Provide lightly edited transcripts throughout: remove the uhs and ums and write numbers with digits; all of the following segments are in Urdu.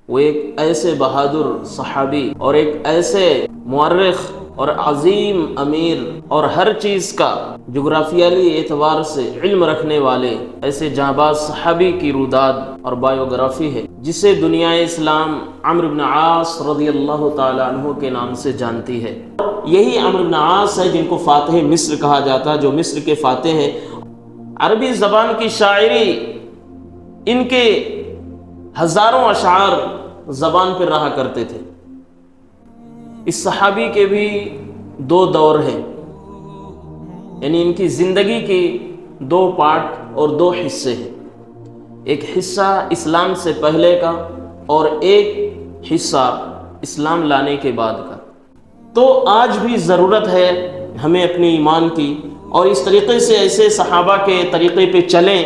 وہ ایک ایسے بہادر صحابی اور ایک ایسے مورخ اور عظیم امیر اور ہر چیز کا جغرافیائی اعتبار سے علم رکھنے والے ایسے جانباز صحابی کی روداد اور بایوگرافی ہے، جسے دنیا اسلام عمرو بن عاص رضی اللہ تعالی عنہ کے نام سے جانتی ہے۔ یہی عمرو بن عاص ہے جن کو فاتح مصر کہا جاتا ہے، جو مصر کے فاتح ہیں۔ عربی زبان کی شاعری، ان کے ہزاروں اشعار زبان پر رہا کرتے تھے۔ اس صحابی کے بھی دو دور ہیں، یعنی ان کی زندگی کی دو پارٹ اور دو حصے ہیں، ایک حصہ اسلام سے پہلے کا اور ایک حصہ اسلام لانے کے بعد کا۔ تو آج بھی ضرورت ہے ہمیں اپنے ایمان کی، اور اس طریقے سے ایسے صحابہ کے طریقے پہ چلیں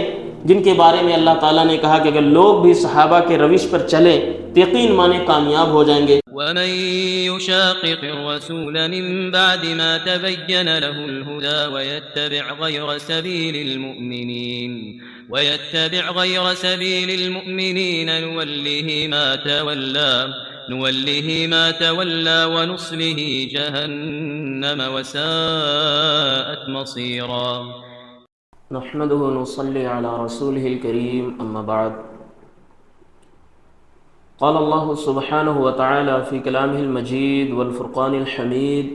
جن کے بارے میں اللہ تعالیٰ نے کہا کہ اگر لوگ بھی صحابہ کے روش پر چلیں تو یقین مانے کامیاب ہو جائیں گے۔ ومن يشاقق الرسول من بعد ما تبين له الهدى ويتبع غير سبيل المؤمنين نوله ما تولى ونصله جهنم وساءت مصيرا۔ نحمده ونصلي على رسوله الكريم، أما بعد، قال الله سبحانه وتعالى في كلامه المجيد والفرقان الحميد: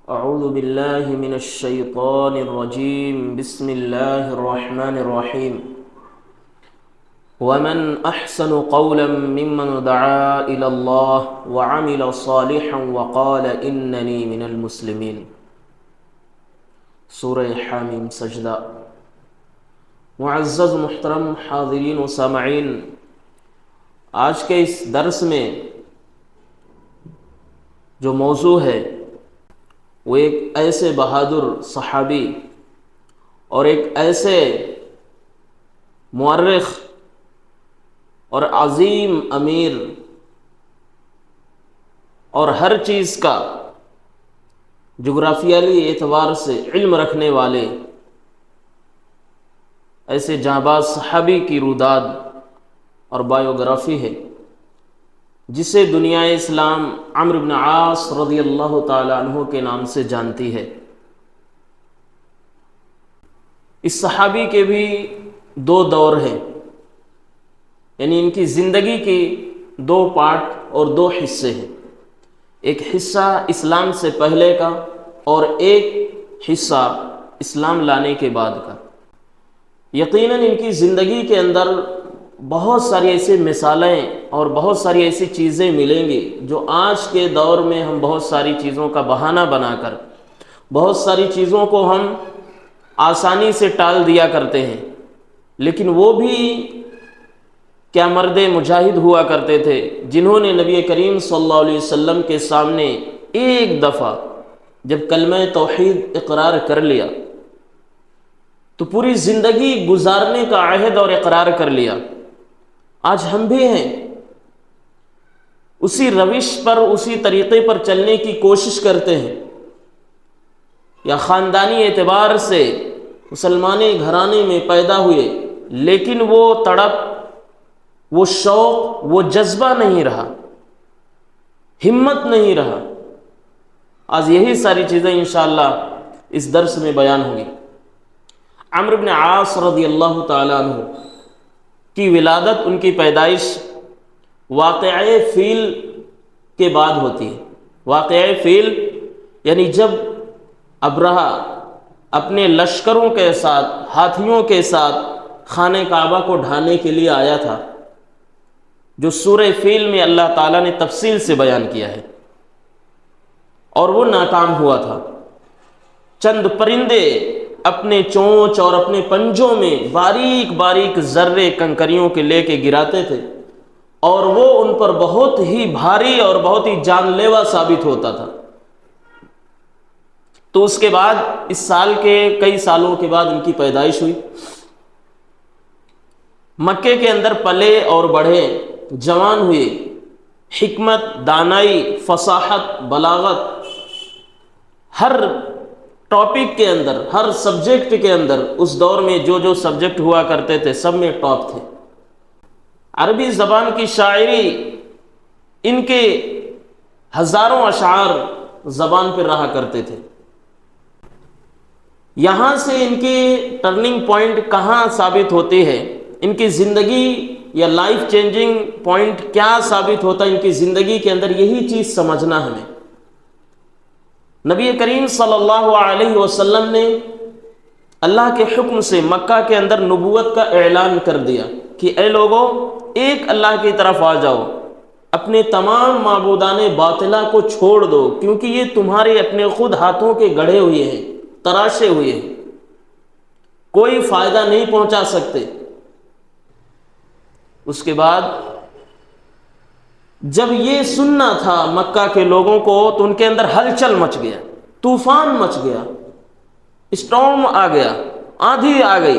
أعوذ بالله من الشيطان الرجيم، بسم الله الرحمن الرحيم، ومن أحسن قولا ممن دعا إلى الله وعمل صالحا وقال إنني من المسلمين۔ سورہ حامیم سجدہ۔ معزز محترم حاضرین و سامعین، آج کے اس درس میں جو موضوع ہے وہ ایک ایسے بہادر صحابی اور ایک ایسے مورخ اور عظیم امیر اور ہر چیز کا جغرافیائی اعتبار سے علم رکھنے والے ایسے جانباز صحابی کی روداد اور بایوگرافی ہے، جسے دنیا اسلام عمرو بن عاص رضی اللہ تعالی عنہ کے نام سے جانتی ہے۔ اس صحابی کے بھی دو دور ہیں، یعنی ان کی زندگی کی دو پارٹ اور دو حصے ہیں، ایک حصہ اسلام سے پہلے کا اور ایک حصہ اسلام لانے کے بعد کا۔ یقیناً ان کی زندگی کے اندر بہت ساری ایسی مثالیں اور بہت ساری ایسی چیزیں ملیں گی جو آج کے دور میں ہم بہت ساری چیزوں کا بہانہ بنا کر بہت ساری چیزوں کو ہم آسانی سے ٹال دیا کرتے ہیں، لیکن وہ بھی کیا مرد مجاہد ہوا کرتے تھے جنہوں نے نبی کریم صلی اللہ علیہ وسلم کے سامنے ایک دفعہ جب کلمہ توحید اقرار کر لیا تو پوری زندگی گزارنے کا عہد اور اقرار کر لیا۔ آج ہم بھی ہیں، اسی روش پر اسی طریقے پر چلنے کی کوشش کرتے ہیں، یا خاندانی اعتبار سے مسلمانی گھرانے میں پیدا ہوئے، لیکن وہ تڑپ، وہ شوق، وہ جذبہ نہیں رہا، ہمت نہیں رہا۔ آج یہی ساری چیزیں انشاءاللہ اس درس میں بیان ہوگی۔ عمرو بن عاص رضی اللہ تعالیٰ عنہ کی ولادت، ان کی پیدائش واقعہ فیل کے بعد ہوتی ہے۔ واقعہ فیل یعنی جب ابرہہ اپنے لشکروں کے ساتھ، ہاتھیوں کے ساتھ خانہ کعبہ کو ڈھانے کے لیے آیا تھا، جو سورہ فیل میں اللہ تعالیٰ نے تفصیل سے بیان کیا ہے، اور وہ ناکام ہوا تھا۔ چند پرندے اپنے چونچ اور اپنے پنجوں میں باریک باریک ذرے کنکریوں کے لے کے گراتے تھے، اور وہ ان پر بہت ہی بھاری اور بہت ہی جان لیوا ثابت ہوتا تھا۔ تو اس کے بعد، اس سال کے کئی سالوں کے بعد ان کی پیدائش ہوئی۔ مکے کے اندر پلے اور بڑھے، جوان ہوئے، حکمت، دانائی، فصاحت، بلاغت، ہر ٹاپک کے اندر، ہر سبجیکٹ کے اندر اس دور میں جو سبجیکٹ ہوا کرتے تھے سب میں ٹاپ تھے۔ عربی زبان کی شاعری ان کے ہزاروں اشعار زبان پر رہا کرتے تھے۔ یہاں سے ان کی ٹرننگ پوائنٹ کہاں ثابت ہوتی ہے، ان کی زندگی یا لائف چینجنگ پوائنٹ کیا ثابت ہوتا ہے ان کی زندگی کے اندر، یہی چیز سمجھنا ہمیں۔ نبی کریم صلی اللہ علیہ وسلم نے اللہ کے حکم سے مکہ کے اندر نبوت کا اعلان کر دیا کہ اے لوگوں، ایک اللہ کی طرف آ جاؤ، اپنے تمام معبودان باطلہ کو چھوڑ دو، کیونکہ یہ تمہارے اپنے خود ہاتھوں کے گڑھے ہوئے ہیں، تراشے ہوئے ہیں، کوئی فائدہ نہیں پہنچا سکتے۔ اس کے بعد جب یہ سننا تھا مکہ کے لوگوں کو تو ان کے اندر ہلچل مچ گیا، طوفان مچ گیا، اسٹارم آ گیا، آندھی آ گئی۔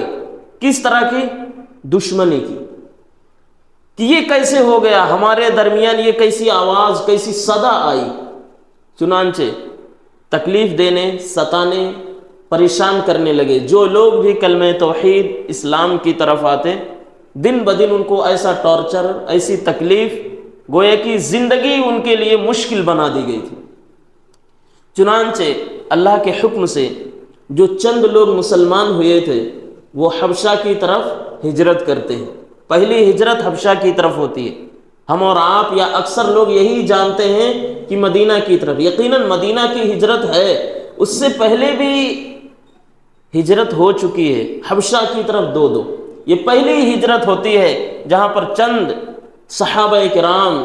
کس طرح کی؟ دشمنی کی، کہ یہ کیسے ہو گیا، ہمارے درمیان یہ کیسی آواز، کیسی صدا آئی۔ چنانچہ تکلیف دینے، ستانے، پریشان کرنے لگے۔ جو لوگ بھی کلمہ توحید اسلام کی طرف آتے، دن بدن ان کو ایسا ٹارچر، ایسی تکلیف، گویا کہ زندگی ان کے لیے مشکل بنا دی گئی تھی۔ چنانچہ اللہ کے حکم سے جو چند لوگ مسلمان ہوئے تھے وہ حبشہ کی طرف ہجرت کرتے ہیں۔ پہلی ہجرت حبشہ کی طرف ہوتی ہے۔ ہم اور آپ یا اکثر لوگ یہی جانتے ہیں کہ مدینہ کی طرف، یقیناً مدینہ کی ہجرت ہے، اس سے پہلے بھی ہجرت ہو چکی ہے حبشہ کی طرف دو۔ یہ پہلی ہجرت ہوتی ہے جہاں پر چند صحابہ کرام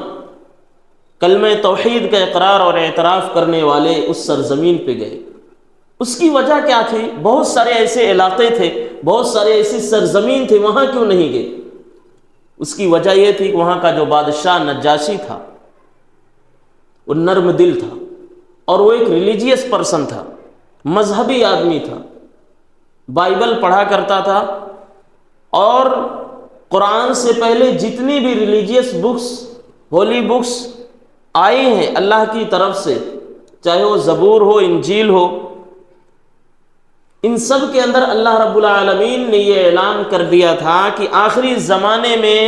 کلمہ توحید کا اقرار اور اعتراف کرنے والے اس سرزمین پہ گئے۔ اس کی وجہ کیا تھی؟ بہت سارے ایسے علاقے تھے، بہت سارے ایسی سرزمین تھے، وہاں کیوں نہیں گئے؟ اس کی وجہ یہ تھی کہ وہاں کا جو بادشاہ نجاشی تھا وہ نرم دل تھا، اور وہ ایک ریلیجیس پرسن تھا، مذہبی آدمی تھا، بائبل پڑھا کرتا تھا، اور قرآن سے پہلے جتنی بھی ریلیجیس بکس، ہولی بکس آئی ہیں اللہ کی طرف سے، چاہے وہ زبور ہو، انجیل ہو، ان سب کے اندر اللہ رب العالمین نے یہ اعلان کر دیا تھا کہ آخری زمانے میں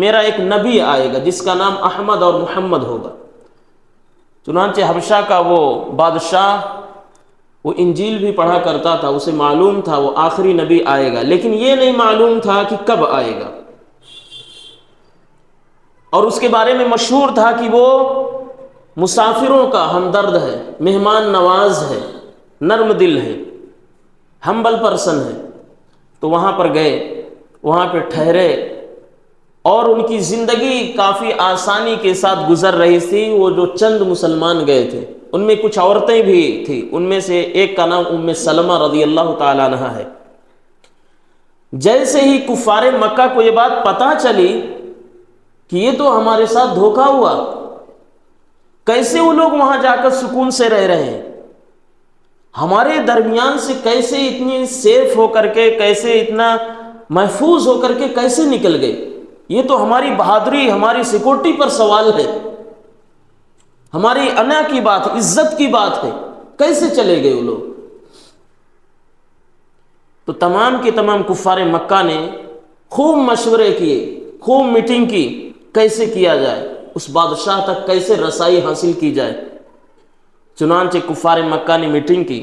میرا ایک نبی آئے گا جس کا نام احمد اور محمد ہوگا۔ چنانچہ حبشہ کا وہ بادشاہ وہ انجیل بھی پڑھا کرتا تھا، اسے معلوم تھا وہ آخری نبی آئے گا، لیکن یہ نہیں معلوم تھا کہ کب آئے گا۔ اور اس کے بارے میں مشہور تھا کہ وہ مسافروں کا ہمدرد ہے، مہمان نواز ہے، نرم دل ہے، ہمبل پرسن ہے۔ تو وہاں پر گئے، وہاں پہ ٹھہرے، اور ان کی زندگی کافی آسانی کے ساتھ گزر رہی تھی۔ وہ جو چند مسلمان گئے تھے ان میں کچھ عورتیں بھی تھیں، ان میں سے ایک کا نام ام سلمہ رضی اللہ تعالیٰ عنہا ہے۔ جیسے ہی کفار مکہ کو یہ بات پتہ چلی کہ یہ تو ہمارے ساتھ دھوکہ ہوا، کیسے وہ لوگ وہاں جا کر سکون سے رہ رہے ہیں، ہمارے درمیان سے کیسے اتنی سیف ہو کر کے، کیسے اتنا محفوظ ہو کر کے کیسے نکل گئے، یہ تو ہماری بہادری، ہماری سیکورٹی پر سوال ہے، ہماری انا کی بات، عزت کی بات ہے، کیسے چلے گئے وہ لوگ؟ تو تمام کے تمام کفار مکہ نے خوب مشورے کیے، خوب میٹنگ کی، کیسے کیا جائے، اس بادشاہ تک کیسے رسائی حاصل کی جائے۔ چنانچہ کفار مکہ نے میٹنگ کی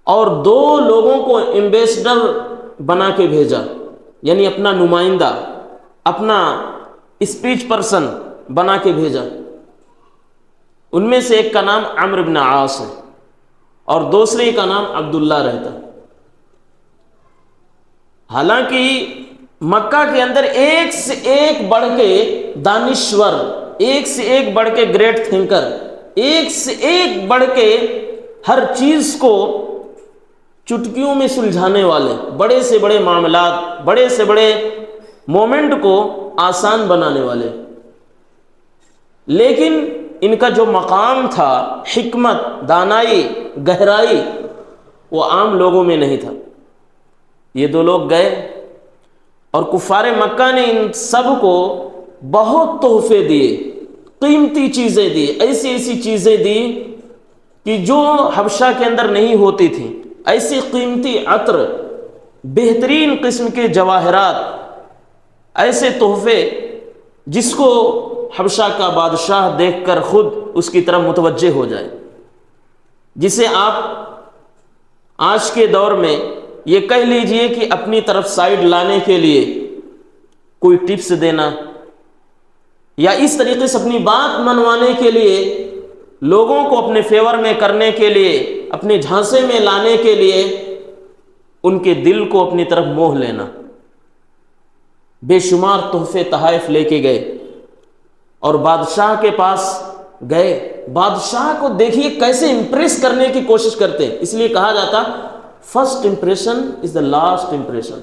اور 2 لوگوں کو ایمبیسڈر بنا کے بھیجا، یعنی اپنا نمائندہ، اپنا اسپیچ پرسن بنا کے بھیجا۔ ان میں سے ایک کا نام عمرو بن عاص ہے اور دوسرے کا نام عبداللہ رہتا۔ حالانکہ مکہ کے اندر ایک سے ایک بڑھ کے دانشور، ایک سے ایک بڑھ کے گریٹ تھنکر، ایک سے ایک بڑھ کے ہر چیز کو چٹکیوں میں سلجھانے والے، بڑے سے بڑے معاملات، بڑے سے بڑے مومنٹ کو آسان بنانے والے، لیکن ان کا جو مقام تھا، حکمت، دانائی، گہرائی، وہ عام لوگوں میں نہیں تھا۔ یہ 2 لوگ گئے اور کفار مکہ نے ان سب کو بہت تحفے دیے، قیمتی چیزیں دی، ایسی ایسی چیزیں دی کہ جو حبشہ کے اندر نہیں ہوتی تھیں، ایسی قیمتی عطر، بہترین قسم کے جواہرات، ایسے تحفے جس کو حبشہ کا بادشاہ دیکھ کر خود اس کی طرف متوجہ ہو جائے، جسے آپ آج کے دور میں یہ کہہ لیجئے کہ اپنی طرف سائڈ لانے کے لیے کوئی ٹپس دینا یا اس طریقے سے اپنی بات منوانے کے لیے، لوگوں کو اپنے فیور میں کرنے کے لیے، اپنے جھانسے میں لانے کے لیے ان کے دل کو اپنی طرف موہ لینا۔ بے شمار تحفے تحائف لے کے گئے اور بادشاہ کے پاس گئے۔ بادشاہ کو دیکھیے کیسے امپریس کرنے کی کوشش کرتے ہیں، اس لیے کہا جاتا first impression is the last impression,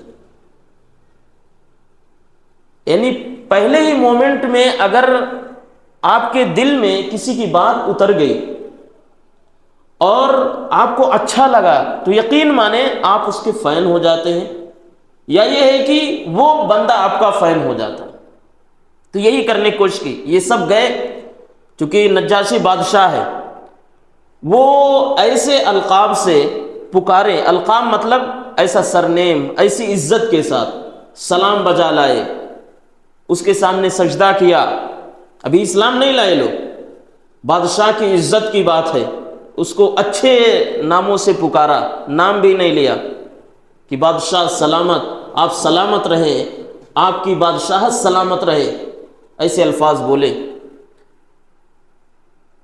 یعنی پہلے ہی مومنٹ میں اگر آپ کے دل میں کسی کی بات اتر گئی اور آپ کو اچھا لگا تو یقین مانیں آپ اس کے فین ہو جاتے ہیں، یا یہ ہے کہ وہ بندہ آپ کا فین ہو جاتا ہے۔ تو یہی کرنے کی کوشش کی۔ یہ سب گئے، چونکہ نجاشی بادشاہ ہے، وہ ایسے القاب سے پکارے، القاب مطلب ایسا سرنیم، ایسی عزت کے ساتھ سلام بجا لائے، اس کے سامنے سجدہ کیا۔ ابھی اسلام نہیں لائے لوگ، بادشاہ کی عزت کی بات ہے، اس کو اچھے ناموں سے پکارا، نام بھی نہیں لیا کہ بادشاہ سلامت، آپ سلامت رہیں، آپ کی بادشاہت سلامت رہے، ایسے الفاظ بولے۔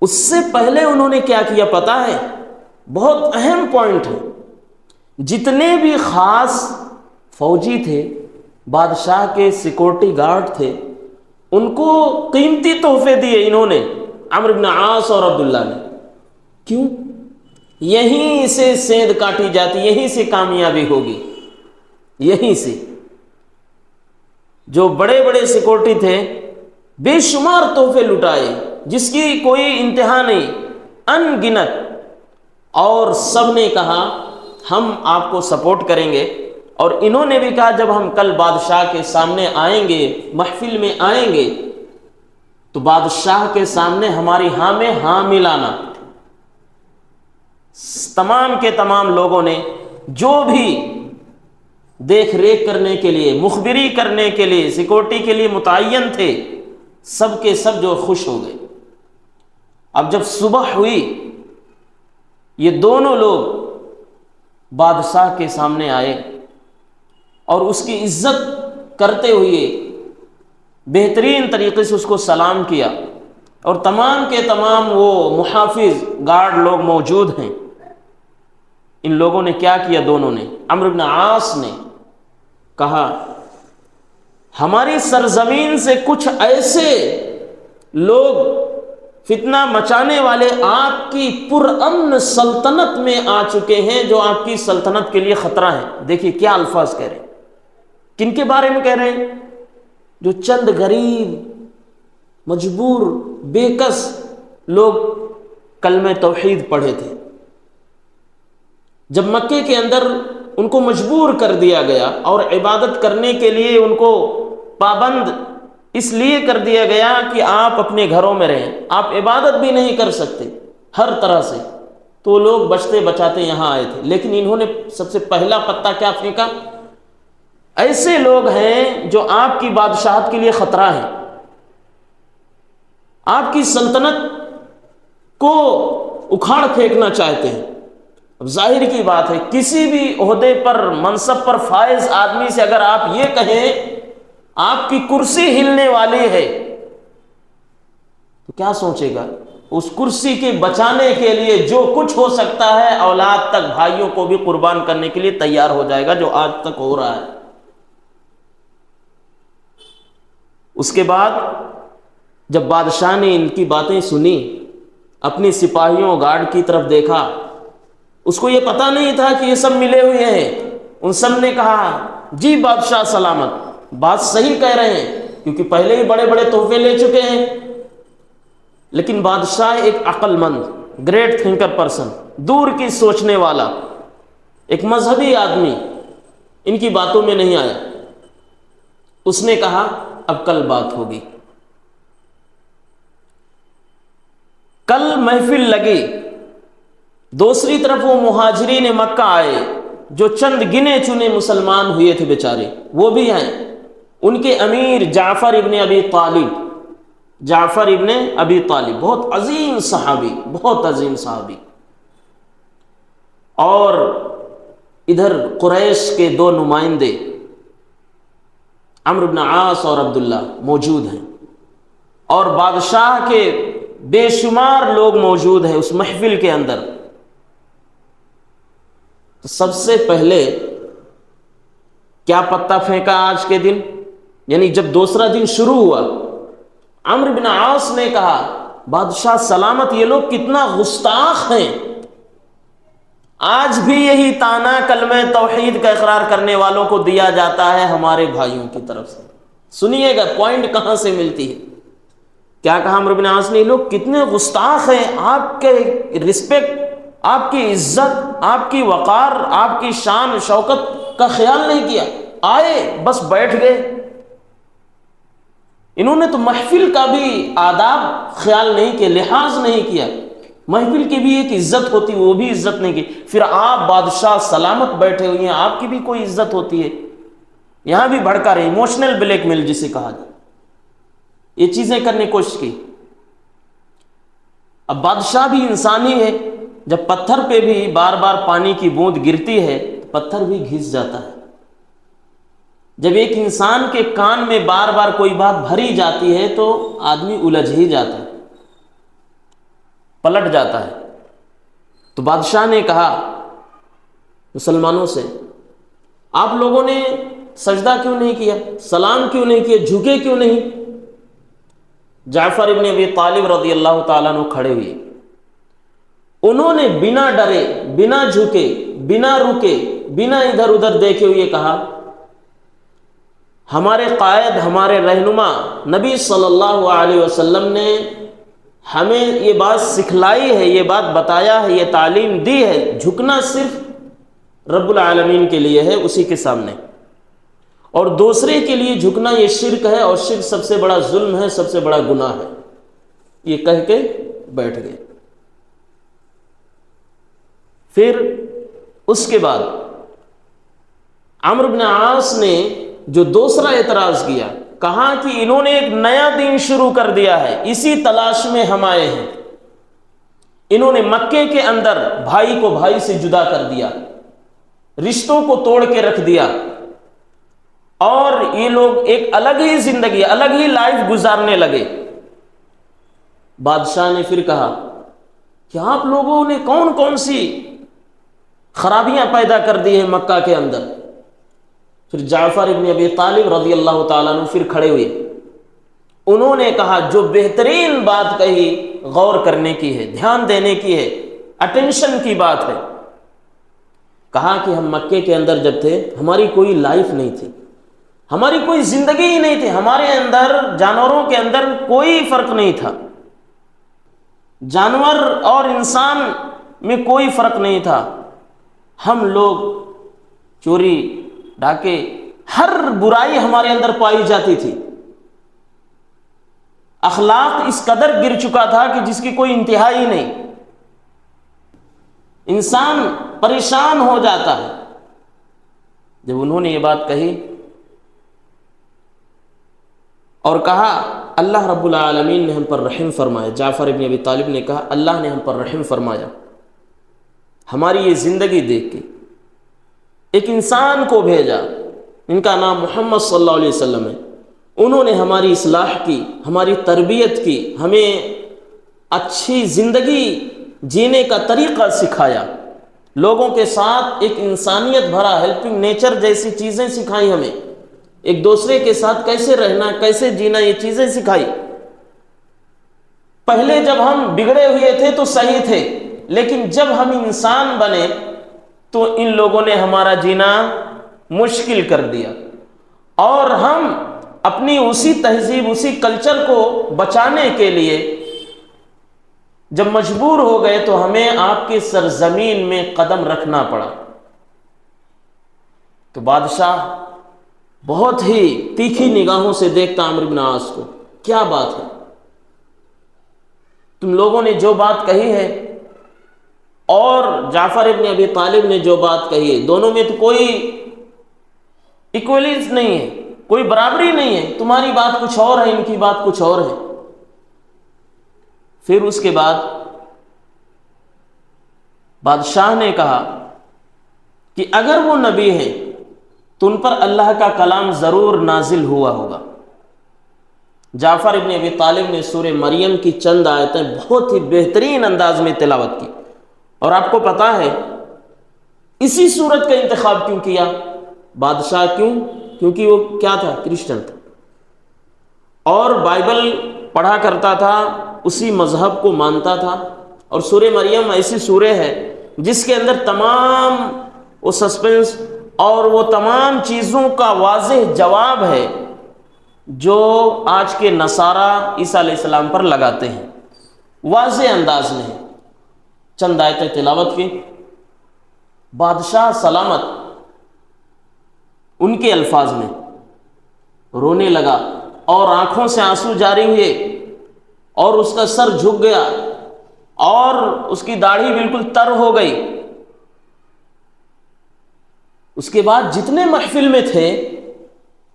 اس سے پہلے انہوں نے کیا کیا پتہ ہے؟ بہت اہم پوائنٹ ہے، جتنے بھی خاص فوجی تھے، بادشاہ کے سیکورٹی گارڈ تھے، ان کو قیمتی تحفے دیے انہوں نے، عمرو بن عاص اور عبداللہ نے۔ کیوں؟ یہیں سے سیند کاٹی جاتی، یہیں سے کامیابی ہوگی، یہیں سے۔ جو بڑے بڑے سیکورٹی تھے بے شمار تحفے لٹائے جس کی کوئی انتہا نہیں، ان گنت، اور سب نے کہا ہم آپ کو سپورٹ کریں گے۔ اور انہوں نے بھی کہا جب ہم کل بادشاہ کے سامنے آئیں گے، محفل میں آئیں گے، تو بادشاہ کے سامنے ہماری ہاں میں ہاں ملانا۔ تمام کے تمام لوگوں نے جو بھی دیکھ ریکھ کرنے کے لیے، مخبری کرنے کے لیے، سیکورٹی کے لیے متعین تھے، سب کے سب جو خوش ہو گئے۔ اب جب صبح ہوئی، یہ دونوں لوگ بادشاہ کے سامنے آئے اور اس کی عزت کرتے ہوئے بہترین طریقے سے اس کو سلام کیا، اور تمام کے تمام وہ محافظ گارڈ لوگ موجود ہیں۔ ان لوگوں نے کیا کیا؟ دونوں نے، عمرو بن عاص نے کہا ہماری سرزمین سے کچھ ایسے لوگ فتنہ مچانے والے آپ کی پرامن سلطنت میں آ چکے ہیں جو آپ کی سلطنت کے لیے خطرہ ہیں۔ دیکھیے کیا الفاظ کہہ رہے ہیں، کن کے بارے میں کہہ رہے ہیں؟ جو چند غریب، مجبور، بے کس لوگ کلمہ توحید پڑھے تھے۔ جب مکے کے اندر ان کو مجبور کر دیا گیا اور عبادت کرنے کے لیے ان کو پابند اس لیے کر دیا گیا کہ آپ اپنے گھروں میں رہیں، آپ عبادت بھی نہیں کر سکتے ہر طرح سے، تو لوگ بچتے بچاتے یہاں آئے تھے۔ لیکن انہوں نے سب سے پہلا پتہ کیا پھینکا؟ ایسے لوگ ہیں جو آپ کی بادشاہت کے لیے خطرہ ہیں، آپ کی سلطنت کو اکھاڑ پھینکنا چاہتے ہیں۔ اب ظاہر کی بات ہے، کسی بھی عہدے پر، منصب پر فائز آدمی سے اگر آپ یہ کہیں آپ کی کرسی ہلنے والی ہے، تو کیا سوچے گا؟ اس کرسی کے بچانے کے لیے جو کچھ ہو سکتا ہے، اولاد تک، بھائیوں کو بھی قربان کرنے کے لیے تیار ہو جائے گا، جو آج تک ہو رہا ہے۔ اس کے بعد جب بادشاہ نے ان کی باتیں سنی، اپنی سپاہیوں گارڈ کی طرف دیکھا، اس کو یہ پتہ نہیں تھا کہ یہ سب ملے ہوئے ہیں۔ ان سب نے کہا جی بادشاہ سلامت، بات صحیح کہہ رہے ہیں، کیونکہ پہلے ہی بڑے بڑے تحفے لے چکے ہیں۔ لیکن بادشاہ ایک عقل مند، گریٹ تھنکر پرسن، دور کی سوچنے والا، ایک مذہبی آدمی، ان کی باتوں میں نہیں آیا۔ اس نے کہا اب کل بات ہوگی۔ کل محفل لگی، دوسری طرف وہ مہاجرین مکہ آئے جو چند گنے چنے مسلمان ہوئے تھے بیچارے، وہ بھی ہیں، ان کے امیر جعفر ابن ابی طالب، جعفر ابن ابی طالب بہت عظیم صحابی، بہت عظیم صحابی، اور ادھر قریش کے دو نمائندے عمرو بن عاص اور عبداللہ موجود ہیں، اور بادشاہ کے بے شمار لوگ موجود ہیں اس محفل کے اندر۔ تو سب سے پہلے کیا پتہ پھینکا آج کے دن، یعنی جب دوسرا دن شروع ہوا، عمرو بن عاص نے کہا بادشاہ سلامت، یہ لوگ کتنا گستاخ ہیں، آج بھی یہی طعنہ کلمہ توحید کا اقرار کرنے والوں کو دیا جاتا ہے ہمارے بھائیوں کی طرف سے۔ سنیے گا پوائنٹ کہاں سے ملتی ہے۔ کیا کہا عمرو بن عاص نے؟ یہ لوگ کتنے گستاخ ہیں، آپ کے رسپیکٹ، آپ کی عزت، آپ کی وقار، آپ کی شان شوکت کا خیال نہیں کیا، آئے بس بیٹھ گئے۔ انہوں نے تو محفل کا بھی آداب خیال نہیں کیا، لحاظ نہیں کیا، محفل کی بھی ایک عزت ہوتی وہ بھی عزت نہیں کی۔ پھر آپ بادشاہ سلامت بیٹھے ہوئے ہیں، آپ کی بھی کوئی عزت ہوتی ہے، یہاں بھی بھڑکا رہے، ایموشنل بلیک میل جسے کہا جائے، یہ چیزیں کرنے کی کوشش کی۔ اب بادشاہ بھی انسان ہی ہے، جب پتھر پہ بھی بار بار پانی کی بوند گرتی ہے تو پتھر بھی گھس جاتا ہے۔ جب ایک انسان کے کان میں بار بار کوئی بات بھری جاتی ہے تو آدمی الجھ ہی جاتا ہے، پلٹ جاتا ہے۔ تو بادشاہ نے کہا مسلمانوں سے، آپ لوگوں نے سجدہ کیوں نہیں کیا، سلام کیوں نہیں کیا، جھکے کیوں نہیں؟ جعفر ابن ابی طالب رضی اللہ تعالیٰ عنہ کھڑے ہوئے، انہوں نے بنا ڈرے، بنا جھکے، بنا رکے، بنا ادھر ادھر دیکھے ہوئے کہا ہمارے قائد، ہمارے رہنما نبی صلی اللہ علیہ وسلم نے ہمیں یہ بات سکھلائی ہے، یہ بات بتایا ہے، یہ تعلیم دی ہے، جھکنا صرف رب العالمین کے لیے ہے، اسی کے سامنے، اور دوسرے کے لیے جھکنا یہ شرک ہے، اور شرک سب سے بڑا ظلم ہے، سب سے بڑا گناہ ہے، یہ کہہ کے بیٹھ گئے۔ پھر اس کے بعد عمرو بن عاص نے جو دوسرا اعتراض کیا، کہا کہ انہوں نے ایک نیا دین شروع کر دیا ہے، اسی تلاش میں ہم آئے ہیں۔ انہوں نے مکے کے اندر بھائی کو بھائی سے جدا کر دیا، رشتوں کو توڑ کے رکھ دیا، اور یہ لوگ ایک الگ ہی زندگی، الگ ہی لائف گزارنے لگے۔ بادشاہ نے پھر کہا کہ آپ لوگوں نے کون کون سی خرابیاں پیدا کر دی ہیں مکہ کے اندر؟ پھر جعفر ابن ابی طالب رضی اللہ تعالیٰ عنہ پھر کھڑے ہوئے، انہوں نے کہا جو بہترین بات کہی، غور کرنے کی ہے، دھیان دینے کی ہے، اٹینشن کی بات ہے۔ کہا کہ ہم مکے کے اندر جب تھے ہماری کوئی لائف نہیں تھی، ہماری کوئی زندگی ہی نہیں تھی، ہمارے اندر جانوروں کے اندر کوئی فرق نہیں تھا، جانور اور انسان میں کوئی فرق نہیں تھا، ہم لوگ چوری ڈاکے ہر برائی ہمارے اندر پائی جاتی تھی، اخلاق اس قدر گر چکا تھا کہ جس کی کوئی انتہا ہی نہیں، انسان پریشان ہو جاتا ہے۔ جب انہوں نے یہ بات کہی اور کہا اللہ رب العالمین نے ہم پر رحم فرمایا، جعفر ابن ابی طالب نے کہا اللہ نے ہم پر رحم فرمایا، ہماری یہ زندگی دیکھ کے ایک انسان کو بھیجا، ان کا نام محمد صلی اللہ علیہ وسلم ہے، انہوں نے ہماری اصلاح کی، ہماری تربیت کی، ہمیں اچھی زندگی جینے کا طریقہ سکھایا، لوگوں کے ساتھ ایک انسانیت بھرا ہیلپنگ نیچر جیسی چیزیں سکھائی، ہمیں ایک دوسرے کے ساتھ کیسے رہنا، کیسے جینا، یہ چیزیں سکھائی۔ پہلے جب ہم بگڑے ہوئے تھے تو صحیح تھے، لیکن جب ہم انسان بنے تو ان لوگوں نے ہمارا جینا مشکل کر دیا، اور ہم اپنی اسی تہذیب، اسی کلچر کو بچانے کے لیے جب مجبور ہو گئے تو ہمیں آپ کی سرزمین میں قدم رکھنا پڑا۔ تو بادشاہ بہت ہی تیکھی نگاہوں سے دیکھتا عمرو بن عاص کو، کیا بات ہے، تم لوگوں نے جو بات کہی ہے اور جعفر ابن ابی طالب نے جو بات کہی ہے، دونوں میں تو کوئی ایکولیز نہیں ہے، کوئی برابری نہیں ہے، تمہاری بات کچھ اور ہے، ان کی بات کچھ اور ہے۔ پھر اس کے بعد بادشاہ نے کہا کہ اگر وہ نبی ہیں تو ان پر اللہ کا کلام ضرور نازل ہوا ہوگا۔ جعفر ابن ابی طالب نے سورہ مریم کی چند آیتیں بہت ہی بہترین انداز میں تلاوت کی، اور آپ کو پتہ ہے اسی سورت کا انتخاب کیوں کیا بادشاہ؟ کیونکہ وہ کیا تھا؟ کرسچن تھا، اور بائبل پڑھا کرتا تھا، اسی مذہب کو مانتا تھا۔ اور سورہ مریم ایسی سورہ ہے جس کے اندر تمام وہ سسپنس اور وہ تمام چیزوں کا واضح جواب ہے جو آج کے نصارہ عیسیٰ علیہ السلام پر لگاتے ہیں، واضح انداز میں ہے۔ چند آیتیں تلاوت کی، بادشاہ سلامت ان کے الفاظ میں رونے لگا اور آنکھوں سے آنسو جاری ہوئے، اور اس کا سر جھک گیا اور اس کی داڑھی بالکل تر ہو گئی۔ اس کے بعد جتنے محفل میں تھے،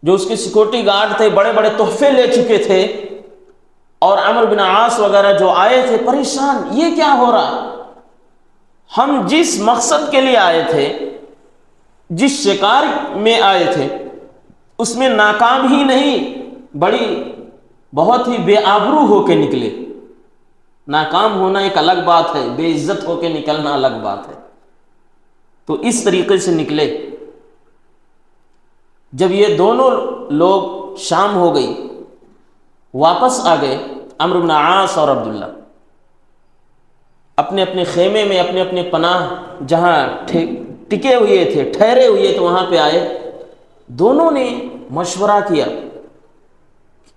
جو اس کے سیکورٹی گارڈ تھے، بڑے بڑے تحفے لے چکے تھے، اور عمرو بن عاص وغیرہ جو آئے تھے پریشان، یہ کیا ہو رہا؟ ہم جس مقصد کے لیے آئے تھے، جس شکار میں آئے تھے، اس میں ناکام ہی نہیں، بہت ہی بے آبرو ہو کے نکلے۔ ناکام ہونا ایک الگ بات ہے، بے عزت ہو کے نکلنا الگ بات ہے۔ تو اس طریقے سے نکلے۔ جب یہ دونوں لوگ شام ہو گئی، واپس آ گئے، عمرو بن عاص اور عبداللہ اپنے اپنے خیمے میں، اپنے اپنے پناہ جہاں ٹکے ہوئے تھے، ٹھہرے ہوئے تھے، وہاں پہ آئے۔ دونوں نے مشورہ کیا،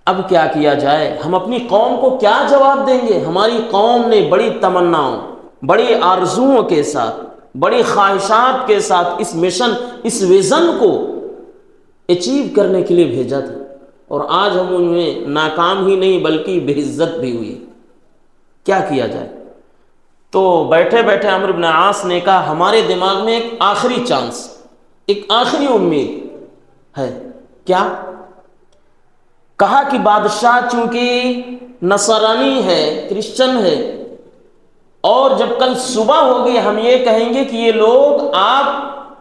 اب کیا کیا جائے؟ ہم اپنی قوم کو کیا جواب دیں گے؟ ہماری قوم نے بڑی تمناؤں، بڑی آرزوؤں کے ساتھ، بڑی خواہشات کے ساتھ اس مشن، اس ویژن کو اچیو کرنے کے لیے بھیجا تھا، اور آج ہم ان میں ناکام ہی نہیں بلکہ بے عزت بھی ہوئی۔ کیا کیا جائے؟ تو بیٹھے بیٹھے عمرو بن عاص نے کہا ہمارے دماغ میں ایک آخری چانس، ایک آخری امید ہے۔ کیا؟ کہا کہ بادشاہ چونکہ نصرانی ہے، کرسچن ہے، اور جب کل صبح ہوگی ہم یہ کہیں گے کہ یہ لوگ آپ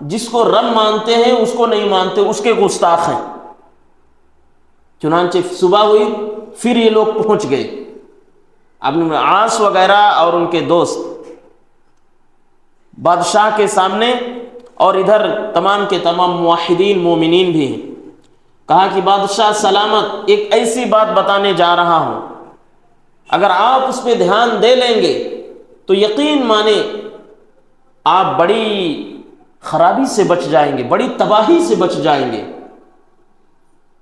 جس کو رب مانتے ہیں اس کو نہیں مانتے، اس کے گستاخ ہیں۔ چنانچہ صبح ہوئی، پھر یہ لوگ پہنچ گئے، ابن عاص وغیرہ اور ان کے دوست بادشاہ کے سامنے، اور ادھر تمام کے تمام موحدین مومنین بھی ہیں۔ کہا کہ بادشاہ سلامت، ایک ایسی بات بتانے جا رہا ہوں، اگر آپ اس پہ دھیان دے لیں گے تو یقین مانے آپ بڑی خرابی سے بچ جائیں گے، بڑی تباہی سے بچ جائیں گے۔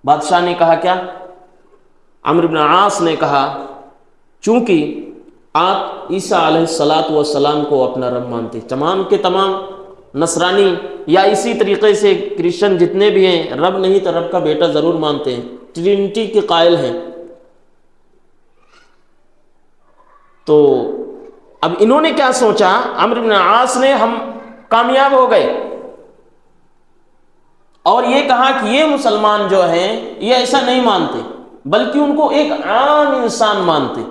بادشاہ نے کہا کیا؟ عمرو بن عاص نے کہا چونکہ آپ عیسیٰ علیہ السلام کو اپنا رب مانتے، تمام کے تمام نصرانی یا اسی طریقے سے کرسچن جتنے بھی ہیں، رب نہیں تو رب کا بیٹا ضرور مانتے ہیں، ٹرینٹی کے قائل ہیں۔ تو اب انہوں نے کیا سوچا؟ عمرو بن عاص نے ہم کامیاب ہو گئے، اور یہ کہا کہ یہ مسلمان جو ہیں یہ ایسا نہیں مانتے، بلکہ ان کو ایک عام انسان مانتے۔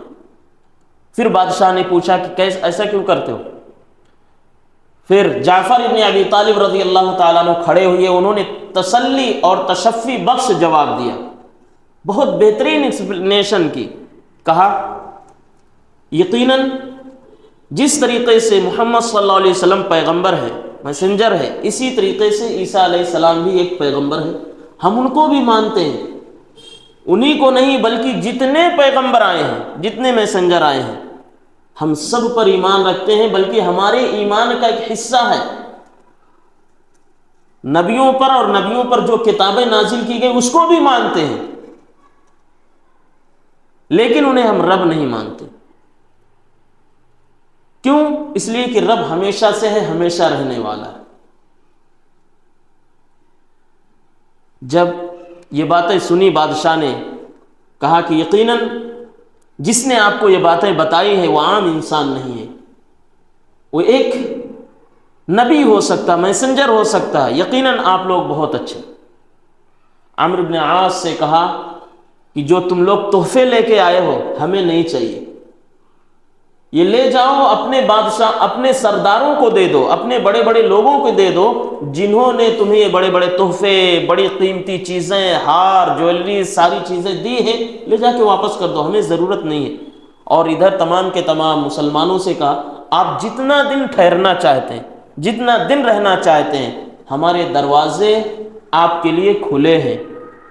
پھر بادشاہ نے پوچھا کہ ایسا کیوں کرتے ہو؟ پھر جعفر ابن ابی طالب رضی اللہ تعالیٰ عنہ کھڑے ہوئے، انہوں نے تسلی اور تشفی بخش جواب دیا، بہت بہترین ایکسپلینیشن کی۔ کہا یقیناً جس طریقے سے محمد صلی اللہ علیہ وسلم پیغمبر ہے، میسنجر ہے، اسی طریقے سے عیسیٰ علیہ السلام بھی ایک پیغمبر ہے، ہم ان کو بھی مانتے ہیں، انہی کو نہیں بلکہ جتنے پیغمبر آئے ہیں، جتنے میسنجر آئے ہیں، ہم سب پر ایمان رکھتے ہیں، بلکہ ہمارے ایمان کا ایک حصہ ہے نبیوں پر، اور نبیوں پر جو کتابیں نازل کی گئی اس کو بھی مانتے ہیں، لیکن انہیں ہم رب نہیں مانتے۔ کیوں؟ اس لیے کہ رب ہمیشہ سے ہے، ہمیشہ رہنے والا ہے۔ جب یہ باتیں سنی بادشاہ نے کہا کہ یقیناً جس نے آپ کو یہ باتیں بتائی ہیں وہ عام انسان نہیں ہے، وہ ایک نبی ہو سکتا، میسنجر ہو سکتا ہے، یقیناً آپ لوگ بہت اچھے۔ عمرو بن عاص سے کہا کہ جو تم لوگ تحفے لے کے آئے ہو ہمیں نہیں چاہیے، یہ لے جاؤ اپنے بادشاہ، اپنے سرداروں کو دے دو، اپنے بڑے بڑے لوگوں کو دے دو جنہوں نے تمہیں یہ بڑے بڑے تحفے، بڑی قیمتی چیزیں، ہار، جویلری، ساری چیزیں دی ہیں، لے جا کے واپس کر دو، ہمیں ضرورت نہیں ہے۔ اور ادھر تمام کے تمام مسلمانوں سے کہا آپ جتنا دن ٹھہرنا چاہتے ہیں، جتنا دن رہنا چاہتے ہیں، ہمارے دروازے آپ کے لیے کھلے ہیں،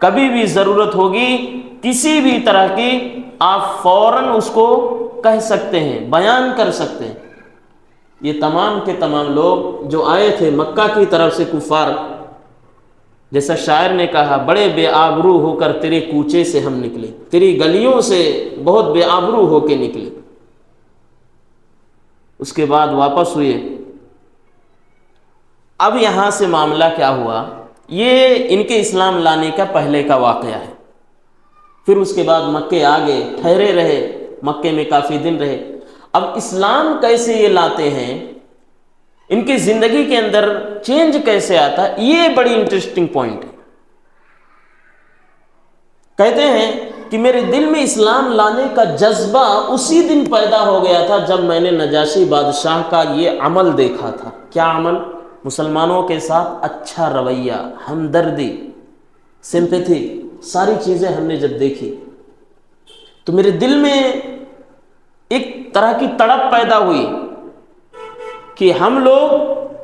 کبھی بھی ضرورت ہوگی کسی بھی طرح کی آپ فوراً اس کو کہہ سکتے ہیں، بیان کر سکتے ہیں۔ یہ تمام کے تمام لوگ جو آئے تھے مکہ کی طرف سے کفار، جیسا شاعر نے کہا بڑے بے آبرو ہو کر تیرے کوچے سے ہم نکلے، تیری گلیوں سے بہت بے آبرو ہو کے نکلے۔ اس کے بعد واپس ہوئے۔ اب یہاں سے معاملہ کیا ہوا، یہ ان کے اسلام لانے کا پہلے کا واقعہ ہے۔ پھر اس کے بعد مکے آ گئے، ٹھہرے رہے، مکے میں کافی دن رہے۔ اب اسلام کیسے یہ لاتے ہیں، ان کی زندگی کے اندر چینج کیسے آتا ہے، یہ بڑی انٹرسٹنگ پوائنٹ ہے۔ کہتے ہیں کہ میرے دل میں اسلام لانے کا جذبہ اسی دن پیدا ہو گیا تھا جب میں نے نجاشی بادشاہ کا یہ عمل دیکھا تھا۔ کیا عمل؟ مسلمانوں کے ساتھ اچھا رویہ، ہمدردی، سمپیتھی، ساری چیزیں ہم نے جب دیکھی تو میرے دل میں ایک طرح کی تڑپ پیدا ہوئی کہ ہم لوگ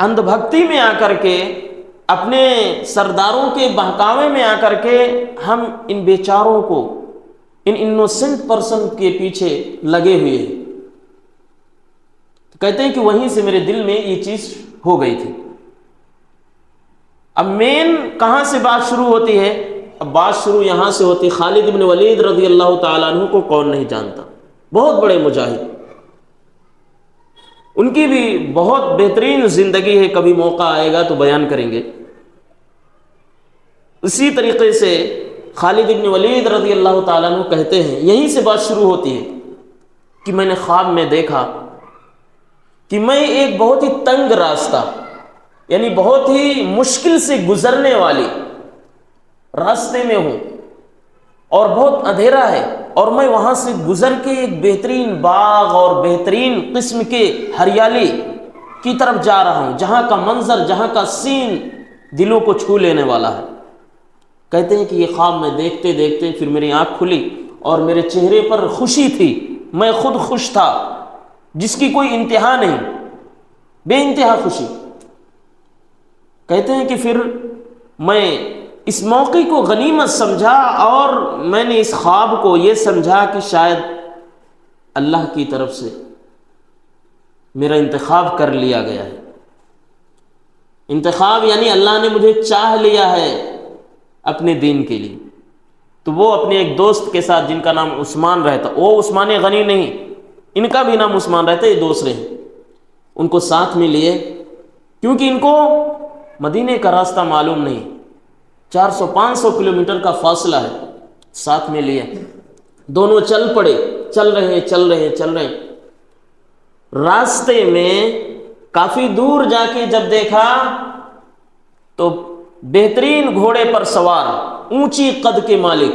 اندھ بھکتی میں آ کر کے، اپنے سرداروں کے بہکاوے میں آ کر کے ہم ان بیچاروں کو، ان انوسنٹ پرسن کے پیچھے لگے ہوئے ہیں۔ کہتے ہیں کہ وہیں سے میرے دل میں یہ چیز ہو گئی تھی۔ اب مین کہاں سے بات شروع ہوتی ہے؟ اب بات شروع یہاں سے ہوتی، خالد بن ولید رضی اللہ تعالیٰ عنہ کو کون نہیں جانتا، بہت بڑے مجاہد، ان کی بھی بہت بہترین زندگی ہے، کبھی موقع آئے گا تو بیان کریں گے۔ اسی طریقے سے خالد بن ولید رضی اللہ تعالیٰ عنہ کہتے ہیں، یہیں سے بات شروع ہوتی ہے کہ میں نے خواب میں دیکھا کہ میں ایک بہت ہی تنگ راستہ، یعنی بہت ہی مشکل سے گزرنے والی راستے میں ہوں اور بہت اندھیرا ہے، اور میں وہاں سے گزر کے ایک بہترین باغ اور بہترین قسم کے ہریالی کی طرف جا رہا ہوں، جہاں کا منظر، جہاں کا سین دلوں کو چھو لینے والا ہے۔ کہتے ہیں کہ یہ خواب میں دیکھتے دیکھتے پھر میری آنکھ کھلی اور میرے چہرے پر خوشی تھی، میں خود خوش تھا، جس کی کوئی انتہا نہیں، بے انتہا خوشی۔ کہتے ہیں کہ پھر میں اس موقع کو غنیمت سمجھا اور میں نے اس خواب کو یہ سمجھا کہ شاید اللہ کی طرف سے میرا انتخاب کر لیا گیا ہے۔ انتخاب یعنی اللہ نے مجھے چاہ لیا ہے اپنے دین کے لیے۔ تو وہ اپنے ایک دوست کے ساتھ جن کا نام عثمان رہتا، وہ عثمان غنی نہیں، ان کا بھی نام عثمان رہتا، یہ دوسرے ہیں، ان کو ساتھ میں لیے کیونکہ ان کو مدینے کا راستہ معلوم نہیں، 400-500 کلومیٹر کا فاصلہ ہے، ساتھ میں لیے، دونوں چل پڑے، چل رہے ہیں۔ راستے میں کافی دور جا کے جب دیکھا تو بہترین گھوڑے پر سوار، اونچی قد کے مالک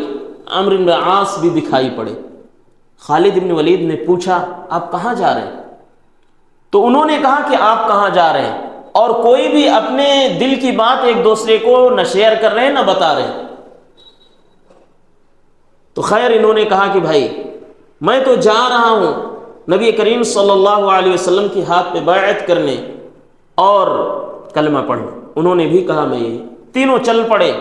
عمرو بن عاص بھی دکھائی پڑے۔ خالد بن ولید نے پوچھا آپ کہاں جا رہے ہیں؟ تو انہوں نے کہا کہ آپ کہاں جا رہے ہیں، اور کوئی بھی اپنے دل کی بات ایک دوسرے کو نہ شیئر کر رہے ہیں نہ بتا رہے ہیں۔ تو خیر انہوں نے کہا کہ بھائی میں تو جا رہا ہوں نبی کریم صلی اللہ علیہ وسلم کی ہاتھ پہ بیعت کرنے اور کلمہ پڑھنے۔ انہوں نے بھی کہا میں یہ، تینوں چل پڑے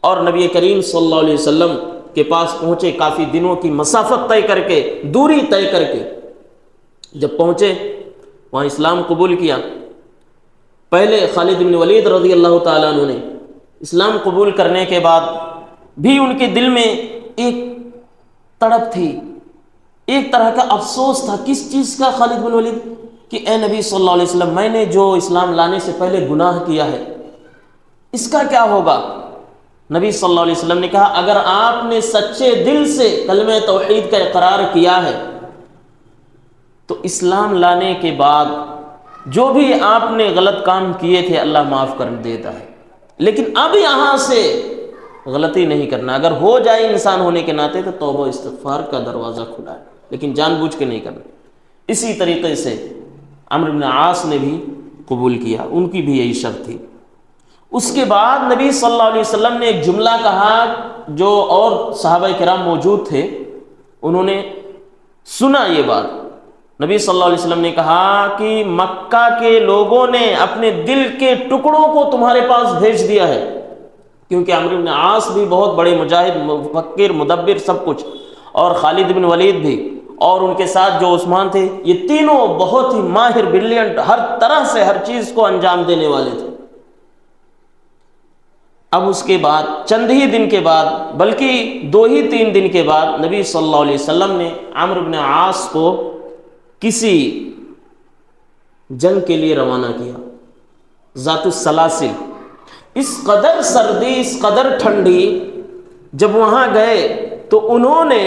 اور نبی کریم صلی اللہ علیہ وسلم کے پاس پہنچے، کافی دنوں کی مسافت طے کر کے، دوری طے کر کے جب پہنچے وہاں اسلام قبول کیا۔ پہلے خالد بن ولید رضی اللہ تعالیٰ عنہ نے اسلام قبول کرنے کے بعد بھی ان کے دل میں ایک تڑپ تھی، ایک طرح کا افسوس تھا۔ کس چیز کا خالد بن ولید؟ کہ اے نبی صلی اللہ علیہ وسلم، میں نے جو اسلام لانے سے پہلے گناہ کیا ہے اس کا کیا ہوگا؟ نبی صلی اللہ علیہ وسلم نے کہا اگر آپ نے سچے دل سے کلمہ توحید کا اقرار کیا ہے تو اسلام لانے کے بعد جو بھی آپ نے غلط کام کیے تھے اللہ معاف کر دیتا ہے، لیکن اب یہاں سے غلطی نہیں کرنا. اگر ہو جائے انسان ہونے کے ناطے تو توبہ استغفار کا دروازہ کھلا ہے، لیکن جان بوجھ کے نہیں کرنا. اسی طریقے سے عمرو بن عاص نے بھی قبول کیا، ان کی بھی یہی شرط تھی. اس کے بعد نبی صلی اللہ علیہ وسلم نے ایک جملہ کہا، جو اور صحابہ کرام موجود تھے انہوں نے سنا یہ بات. نبی صلی اللہ علیہ وسلم نے کہا کہ مکہ کے لوگوں نے اپنے دل کے ٹکڑوں کو تمہارے پاس بھیج دیا ہے، کیونکہ عمرو بن عاص بھی بہت بڑے مجاہد، مفکر، مدبر، سب کچھ، اور خالد بن ولید بھی، اور ان کے ساتھ جو عثمان تھے، یہ تینوں بہت ہی ماہر، بریلینٹ، ہر طرح سے ہر چیز کو انجام دینے والے تھے. اب اس کے بعد چند ہی دن کے بعد، بلکہ 2-3 دن کے بعد، نبی صلی اللہ علیہ وسلم نے عمرو بن عاص کو کسی جنگ کے لیے روانہ کیا، ذات السلاسل. اس قدر سردی، اس قدر ٹھنڈی، جب وہاں گئے تو انہوں نے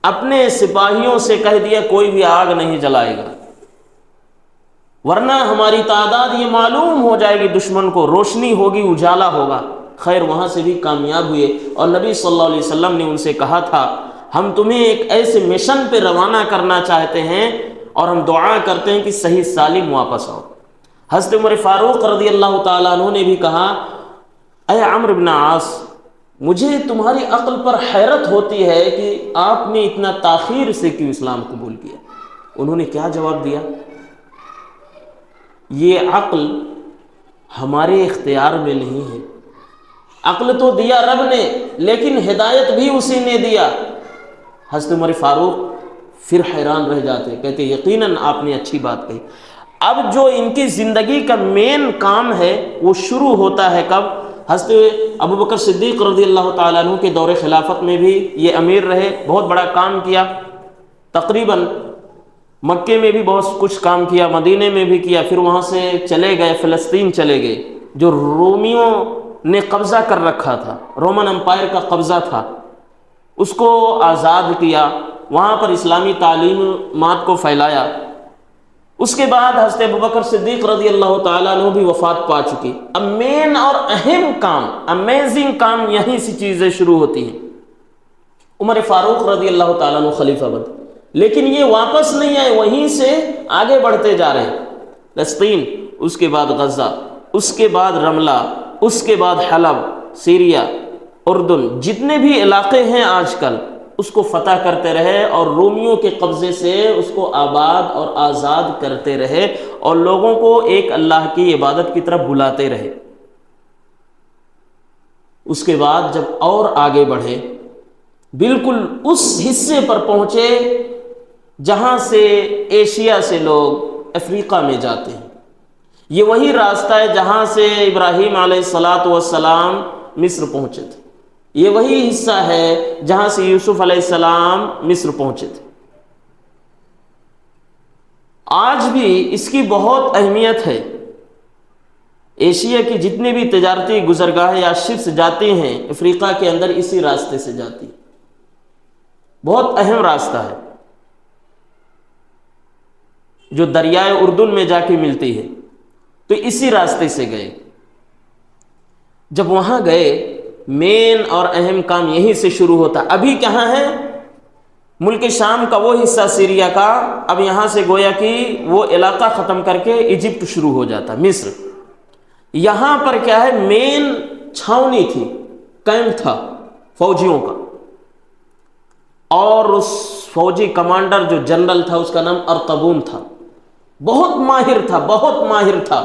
اپنے سپاہیوں سے کہہ دیا کوئی بھی آگ نہیں جلائے گا، ورنہ ہماری تعداد یہ معلوم ہو جائے گی، دشمن کو روشنی ہوگی، اجالا ہوگا. خیر وہاں سے بھی کامیاب ہوئے، اور نبی صلی اللہ علیہ وسلم نے ان سے کہا تھا ہم تمہیں ایک ایسے مشن پہ روانہ کرنا چاہتے ہیں اور ہم دعا کرتے ہیں کہ صحیح سالم واپس آؤ. حضرت عمر فاروق رضی اللہ تعالیٰ عنہ نے بھی کہا اے عمرو بن عاص، مجھے تمہاری عقل پر حیرت ہوتی ہے کہ آپ نے اتنا تاخیر سے کیوں اسلام قبول کیا. انہوں نے کیا جواب دیا؟ یہ عقل ہمارے اختیار میں نہیں ہے، عقل تو دیا رب نے، لیکن ہدایت بھی اسی نے دیا. حضرت عمر فاروق پھر حیران رہ جاتے، کہتے یقیناً آپ نے اچھی بات کہی. اب جو ان کی زندگی کا مین کام ہے وہ شروع ہوتا ہے کب؟ حضرت ابوبکر صدیق رضی اللہ تعالیٰ عنہ کے دور خلافت میں بھی یہ امیر رہے، بہت بڑا کام کیا، تقریباً مکے میں بھی بہت کچھ کام کیا، مدینے میں بھی کیا، پھر وہاں سے چلے گئے، فلسطین چلے گئے، جو رومیوں نے قبضہ کر رکھا تھا، رومن امپائر کا قبضہ تھا، اس کو آزاد کیا، وہاں پر اسلامی تعلیمات کو پھیلایا. اس کے بعد حضرت ابوبکر صدیق رضی اللہ تعالیٰ عنہ بھی وفات پا چکی. اب مین اور اہم کام، امیزنگ کام، یہیں سے چیزیں شروع ہوتی ہیں. عمر فاروق رضی اللہ تعالیٰ عنہ خلیفہ بن، لیکن یہ واپس نہیں آئے، وہیں سے آگے بڑھتے جا رہے ہیں. فلسطین، اس کے بعد غزہ، اس کے بعد رملہ، اس کے بعد حلب، سیریا، اردن، جتنے بھی علاقے ہیں آج کل، اس کو فتح کرتے رہے اور رومیوں کے قبضے سے اس کو آباد اور آزاد کرتے رہے اور لوگوں کو ایک اللہ کی عبادت کی طرف بلاتے رہے. اس کے بعد جب اور آگے بڑھے، بالکل اس حصے پر پہنچے جہاں سے ایشیا سے لوگ افریقہ میں جاتے ہیں. یہ وہی راستہ ہے جہاں سے ابراہیم علیہ السلام مصر پہنچے تھے، یہ وہی حصہ ہے جہاں سے یوسف علیہ السلام مصر پہنچے تھے. آج بھی اس کی بہت اہمیت ہے. ایشیا کی جتنی بھی تجارتی گزرگاہیں یا شپس جاتی ہیں افریقہ کے اندر، اسی راستے سے جاتی ہیں. بہت اہم راستہ ہے جو دریائے اردن میں جا کے ملتی ہے، تو اسی راستے سے گئے. جب وہاں گئے، مین اور اہم کام یہیں سے شروع ہوتا. ابھی کہاں ہے؟ ملک شام کا وہ حصہ سیریا کا، اب یہاں سے گویا کہ وہ علاقہ ختم کر کے ایجپٹ شروع ہو جاتا، مصر. یہاں پر کیا ہے؟ مین چھاونی تھی، کیمپ تھا فوجیوں کا، اور اس فوجی کمانڈر جو جنرل تھا اس کا نام ارطبون تھا. بہت ماہر تھا، بہت ماہر تھا.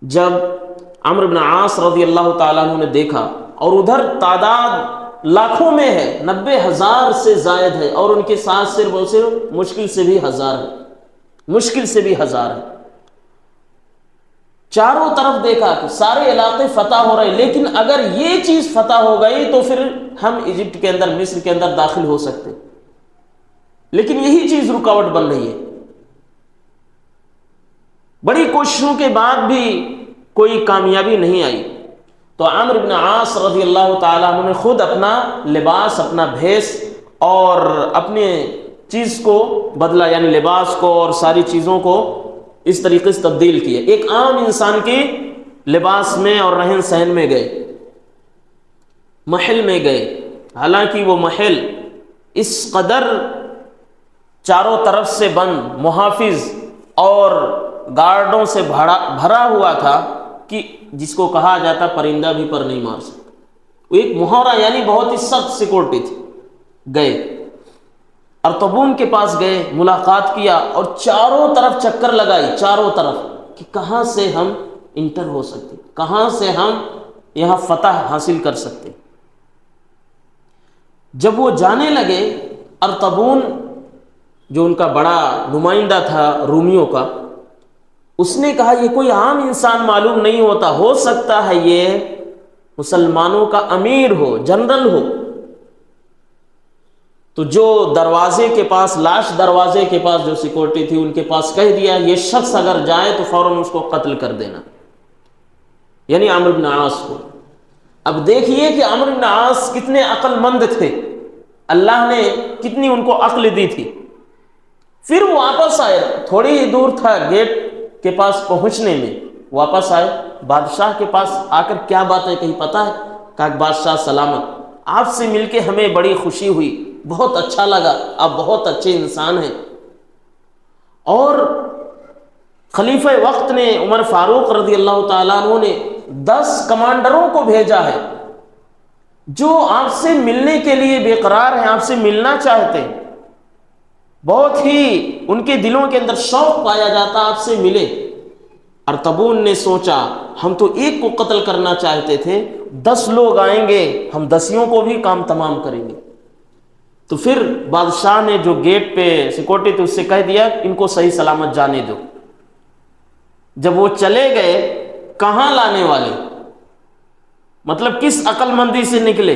جب عمرو بن عاص رضی اللہ تعالیٰ عنہ نے دیکھا، اور ادھر تعداد لاکھوں میں ہے، 90,000 سے زائد ہے، اور ان کے ساتھ صرف اور صرف مشکل سے بھی 1000 ہے، مشکل سے بھی 1000 ہے. چاروں طرف دیکھا کہ سارے علاقے فتح ہو رہے، لیکن اگر یہ چیز فتح ہو گئی تو پھر ہم ایجپٹ کے اندر، مصر کے اندر داخل ہو سکتے، لیکن یہی چیز رکاوٹ بن رہی ہے. بڑی کوششوں کے بعد بھی کوئی کامیابی نہیں آئی. تو عمرو بن عاص رضی اللہ تعالیٰ عنہ نے خود اپنا لباس، اپنا بھیس اور اپنے چیز کو بدلا، یعنی لباس کو اور ساری چیزوں کو اس طریقے سے تبدیل کیے. ایک عام انسان کے لباس میں اور رہن سہن میں گئے. محل میں گئے، حالانکہ وہ محل اس قدر چاروں طرف سے بند، محافظ اور گارڈوں سے بھرا ہوا تھا کہ جس کو کہا جاتا پرندہ بھی پر نہیں مار سکتا۔ وہ ایک محاورہ، یعنی بہت ہی سخت سیکورٹی تھی۔ گئے ارطبون کے پاس گئے، ملاقات کیا اور چاروں طرف چکر لگائی، چاروں طرف، کہ کہاں سے ہم انٹر ہو سکتے، کہاں سے ہم یہاں فتح حاصل کر سکتے۔ جب وہ جانے لگے، ارطبون جو ان کا بڑا نمائندہ تھا رومیوں کا، اس نے کہا یہ کوئی عام انسان معلوم نہیں ہوتا، ہو سکتا ہے یہ مسلمانوں کا امیر ہو، جنرل ہو۔ تو جو دروازے کے پاس، لاش دروازے کے پاس جو سیکورٹی تھی ان کے پاس کہہ دیا یہ شخص اگر جائے تو فوراً اس کو قتل کر دینا، یعنی عمرو بن عاص کو۔ اب دیکھیے کہ عمرو بن عاص کتنے عقل مند تھے، اللہ نے کتنی ان کو عقل دی تھی۔ پھر واپس آئے، تھوڑی ہی دور تھا گیٹ کے پاس پہنچنے میں، واپس آئے بادشاہ کے پاس آ کر کیا بات ہے کہیں پتہ ہے؟ کہا بادشاہ سلامت، آپ سے مل کے ہمیں بڑی خوشی ہوئی، بہت اچھا لگا، آپ بہت اچھے انسان ہیں۔ اور خلیفہ وقت نے، عمر فاروق رضی اللہ تعالیٰ عنہ نے 10 کمانڈروں کو بھیجا ہے جو آپ سے ملنے کے لیے بے قرار ہیں، آپ سے ملنا چاہتے ہیں، بہت ہی ان کے دلوں کے اندر شوق پایا جاتا آپ سے ملے۔ ارطبون نے سوچا ہم تو ایک کو قتل کرنا چاہتے تھے، 10 لوگ آئیں گے، ہم 10 کو بھی کام تمام کریں گے۔ تو پھر بادشاہ نے جو گیٹ پہ سیکورٹی تھی اس سے کہہ دیا ان کو صحیح سلامت جانے دو۔ جب وہ چلے گئے، کہاں لانے والے، مطلب کس عقل مندی سے نکلے۔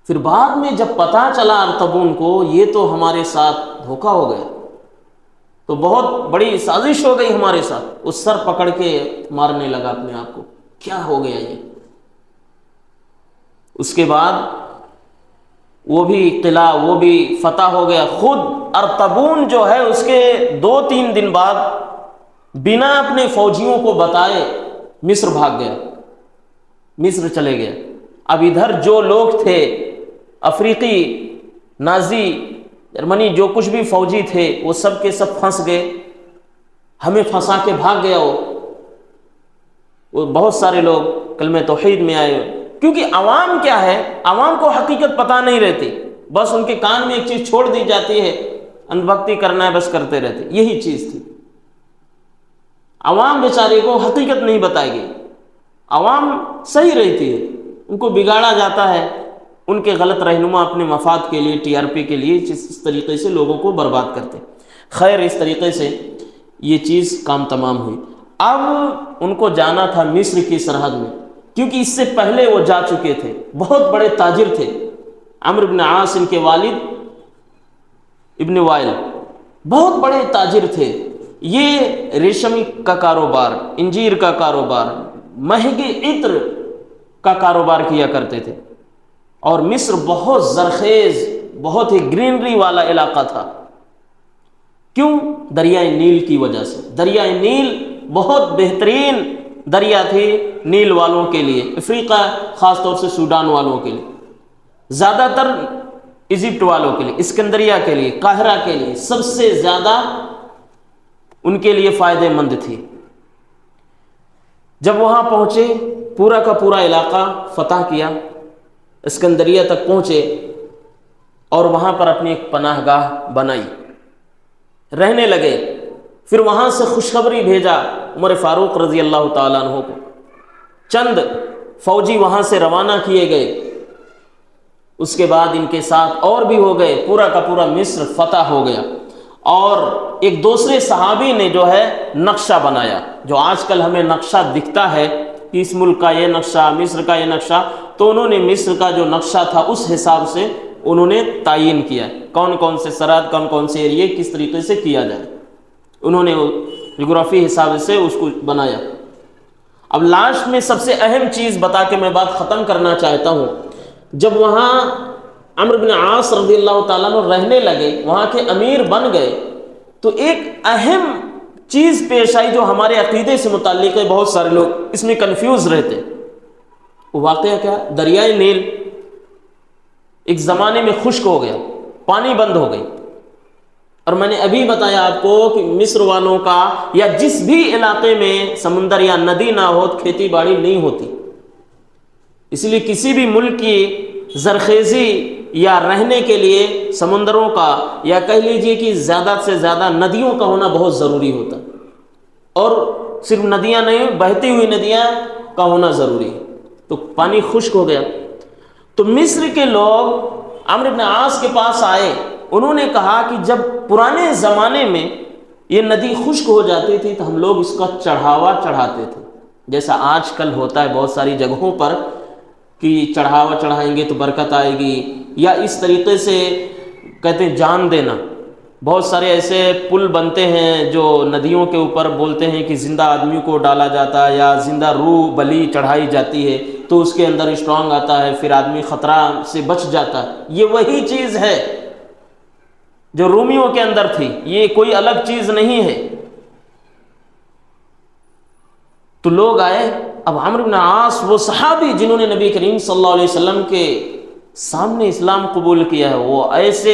پھر بعد میں جب پتہ چلا ارطبون کو یہ تو ہمارے ساتھ دھوکہ ہو گیا، تو بہت بڑی سازش ہو گئی ہمارے ساتھ، اس سر پکڑ کے مارنے لگا اپنے آپ کو، کیا ہو گیا یہ۔ اس کے بعد وہ بھی قلعہ، وہ بھی فتح ہو گیا۔ خود ارطبون جو ہے اس کے 2-3 دن بعد بنا اپنے فوجیوں کو بتائے مصر بھاگ گیا، مصر چلے گیا۔ اب ادھر جو لوگ تھے، افریقی، نازی، جرمنی، جو کچھ بھی فوجی تھے وہ سب کے سب پھنس گئے، ہمیں پھنسا کے بھاگ گیا وہ بہت سارے لوگ کلمہ توحید میں آئے، کیونکہ عوام کیا ہے، عوام کو حقیقت پتہ نہیں رہتی، بس ان کے کان میں ایک چیز چھوڑ دی جاتی ہے، اندھ بھکتی کرنا ہے، بس کرتے رہتے، یہی چیز تھی۔ عوام بیچارے کو حقیقت نہیں بتائی گئی، عوام صحیح رہتی ہے، ان کو بگاڑا جاتا ہے، ان کے غلط رہنما اپنے مفاد کے لیے، ٹی آر پی کے لیے اس طریقے سے لوگوں کو برباد کرتے۔ خیر، اس طریقے سے یہ چیز کام تمام ہوئی۔ اب ان کو جانا تھا مصر کی سرحد میں، کیونکہ اس سے پہلے وہ جا چکے تھے، بہت بڑے تاجر تھے۔ عمرو بن عاص ان کے والد ابن وائل بہت بڑے تاجر تھے، یہ ریشم کا کاروبار، انجیر کا کاروبار، مہنگے عطر کا کاروبار کیا کرتے تھے، اور مصر بہت زرخیز، بہت ہی گرینری والا علاقہ تھا۔ کیوں؟ دریائے نیل کی وجہ سے۔ دریائے نیل بہت بہترین دریا تھی نیل والوں کے لیے، افریقہ خاص طور سے سوڈان والوں کے لیے، زیادہ تر ایجپٹ والوں کے لیے، اسکندریہ کے لیے، قاہرہ کے لیے سب سے زیادہ ان کے لیے فائدہ مند تھی۔ جب وہاں پہنچے، پورا کا پورا علاقہ فتح کیا، اسکندریہ تک پہنچے اور وہاں پر اپنی ایک پناہ گاہ بنائی، رہنے لگے۔ پھر وہاں سے خوشخبری بھیجا عمر فاروق رضی اللہ تعالیٰ عنہ کو، چند فوجی وہاں سے روانہ کیے گئے، اس کے بعد ان کے ساتھ اور بھی ہو گئے، پورا کا پورا مصر فتح ہو گیا۔ اور ایک دوسرے صحابی نے جو ہے نقشہ بنایا، جو آج کل ہمیں نقشہ دکھتا ہے کہ اس ملک کا یہ نقشہ، مصر کا یہ نقشہ، تو انہوں نے مصر کا جو نقشہ تھا اس حساب سے انہوں نے تعین کیا، کون کون سے سرحد، کون کون سے ایریے کس طریقے سے کیا جائے، انہوں نے جغرافی حساب سے اس کو بنایا۔ اب لاسٹ میں سب سے اہم چیز بتا کے میں بات ختم کرنا چاہتا ہوں، جب وہاں عمرو بن عاص رضی اللہ تعالیٰ عنہ رہنے لگے، وہاں کے امیر بن گئے، تو ایک اہم چیز پیش آئی جو ہمارے عقیدے سے متعلق ہے، بہت سارے لوگ اس میں کنفیوز رہتے۔ وہ واقعہ کیا؟ دریائے نیل ایک زمانے میں خشک ہو گیا، پانی بند ہو گئی، اور میں نے ابھی بتایا آپ کو کہ مصر والوں کا یا جس بھی علاقے میں سمندر یا ندی نہ ہو کھیتی باڑی نہیں ہوتی، اس لیے کسی بھی ملک کی زرخیزی یا رہنے کے لیے سمندروں کا یا کہہ لیجیے کہ زیادہ سے زیادہ ندیوں کا ہونا بہت ضروری ہوتا، اور صرف ندیاں نہیں، بہتی ہوئی ندیاں کا ہونا ضروری ہے۔ تو پانی خشک ہو گیا، تو مصر کے لوگ عمرو بن عاص کے پاس آئے، انہوں نے کہا کہ جب پرانے زمانے میں یہ ندی خشک ہو جاتی تھی تو ہم لوگ اس کا چڑھاوا چڑھاتے تھے، جیسا آج کل ہوتا ہے بہت ساری جگہوں پر کہ چڑھاوا چڑھائیں گے تو برکت آئے گی، یا اس طریقے سے کہتے ہیں جان دینا۔ بہت سارے ایسے پل بنتے ہیں جو ندیوں کے اوپر بولتے ہیں کہ زندہ آدمی کو ڈالا جاتا ہے یا زندہ روح بلی چڑھائی جاتی ہے تو اس کے اندر اسٹرانگ آتا ہے، پھر آدمی خطرہ سے بچ جاتا ہے۔ یہ وہی چیز ہے جو رومیوں کے اندر تھی، یہ کوئی الگ چیز نہیں ہے۔ تو لوگ آئے، اب عمرو بن عاص وہ صحابی جنہوں نے نبی کریم صلی اللہ علیہ وسلم کے سامنے اسلام قبول کیا ہے، وہ ایسے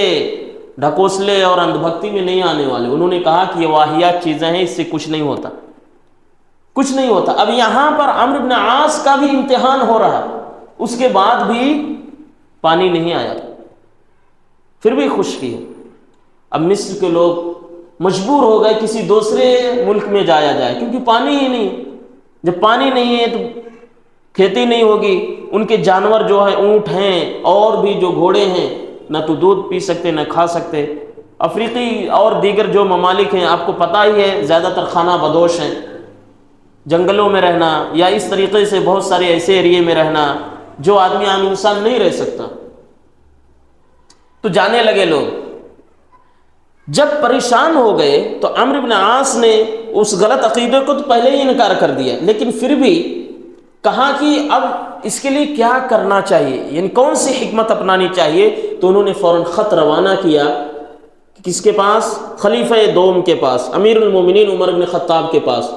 ڈھکوسلے اور اندھ بھکتی میں نہیں آنے والے۔ انہوں نے کہا کہ یہ واہیات چیزیں ہیں، اس سے کچھ نہیں ہوتا، کچھ نہیں ہوتا۔ اب یہاں پر عمرو بن عاص کا بھی امتحان ہو رہا، اس کے بعد بھی پانی نہیں آیا، پھر بھی خشکی ہے۔ اب مصر کے لوگ مجبور ہو گئے کسی دوسرے ملک میں جایا جائے، کیونکہ پانی ہی نہیں۔ جب پانی نہیں ہے تو کھیتی نہیں ہوگی، ان کے جانور جو ہیں، اونٹ ہیں اور بھی جو گھوڑے ہیں، نہ تو دودھ پی سکتے نہ کھا سکتے۔ افریقی اور دیگر جو ممالک ہیں آپ کو پتہ ہی ہے زیادہ تر خانہ بدوش ہیں، جنگلوں میں رہنا یا اس طریقے سے بہت سارے ایسے ایریے میں رہنا جو آدمی عام انسان نہیں رہ سکتا۔ تو جانے لگے لوگ۔ جب پریشان ہو گئے تو عمرو بن عاص نے اس غلط عقیدے کو تو پہلے ہی انکار کر دیا، لیکن پھر بھی کہا کہ اب اس کے لیے کیا کرنا چاہیے، یعنی کون سی حکمت اپنانی چاہیے۔ تو انہوں نے فوراً خط روانہ کیا، کس کے پاس؟ خلیفہ دوم کے پاس، امیر المومنین عمر بن خطاب کے پاس۔